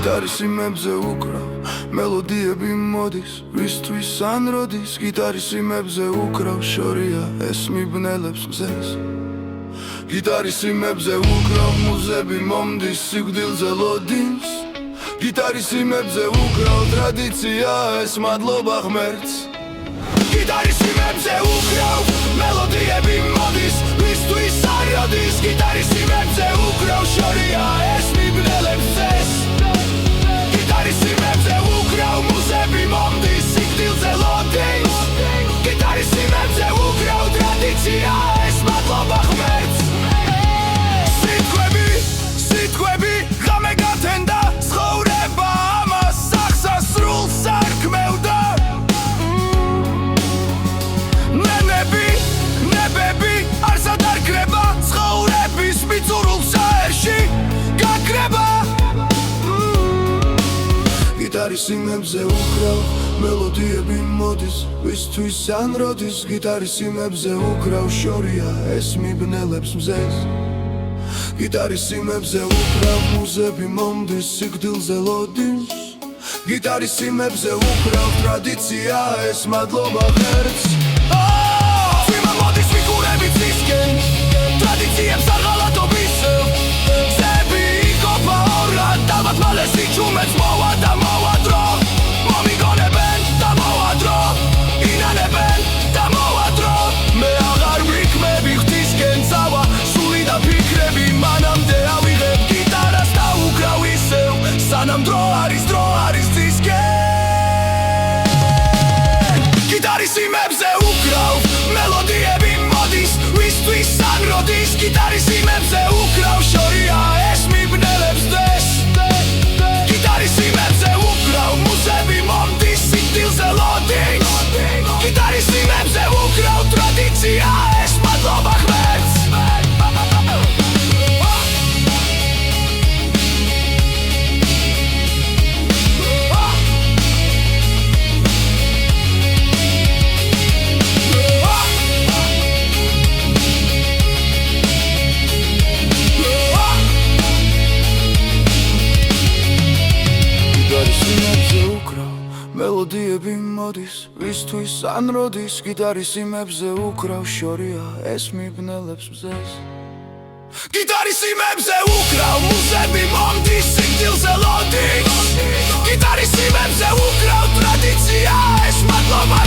გიტარის იმებზე უკრავ მელოდიები მოდის ვისთვის ან როდის გიტარის იმებზე უკრავ შორია ეს მიბნელებს მზეს გიტარის იმებზე უკრავ მუზები მომდის სიკვდილზე ლოდინს გიტარის იმებზე უკრავ ტრადიცია ეს მადლობა ღმერთს გიტარის იმებზე უკრავ მელოდიები მოდის ვისთვის არ როდის გიტარის იმებზე უკრავ შორია ეს მიბნელებს მზეს გიტარის იმებზე უკრავ მუზები მომდის სიკვდილზე ლოდინს გიტარის იმებზე უკრავ ტრადიცია ეს მადლობა ღმერთს სიტყვები ღამე გათენდა ცხოვრება ამას სახსასრულს არ ქმევდა ნებები არსად არ კრება ცხოვრების მიწურულს აერში გაკრება გიტარის იმებზე უკრავ მელოდიები მოდის ვისთვის ან როდის გიტარის იმებზე უკრავ შორია ეს მიბნელებს მზეს გიტარის იმებზე უკრავ მუზები მომდის სიკვდილზე ლოდინს გიტარის იმებზე უკრავ ტრადიცია ეს მადლობა ღმერთს წვიმა მოდის ფიგურები ცისკენ ტრადიციებს არ ღალატობის გზები იყოფა ორად ალბათ მალე სიჩუმეც მოვა და მოვა დრო მომიგონებენ და მოვა დრო ინანებენ და მოვა დრო მე აღარ ვიქმები ღვთისკენ წავა სული და ფიქრები მანამდე ავიღებ გიტარას და უკრავ ისევ სანამ დრო არის ცისკენ გიტარის იმებზე უკრავ მელოდიები მოდის ვისთვის ან როდის გიტარის იმებზე უკრავ შორია ეს მიბნელებს მზეს გიტარის იმებზე უკრავ მუზები მომდის სიკვდილზე ლოდინს გიტარის იმებზე უკრავ ტრადიცია ეს მადლობა ღმერთს მელოდიები მოდის ვისთვის ან როდის გიტარის იმებზე უკრავ შორია ეს მიბნელებს მზეს გიტარის იმებზე უკრავ მუზები მომდის სიკვდილზე ლოდინს გიტარის იმებზე უკრავ ტრადიცია ეს მადლობა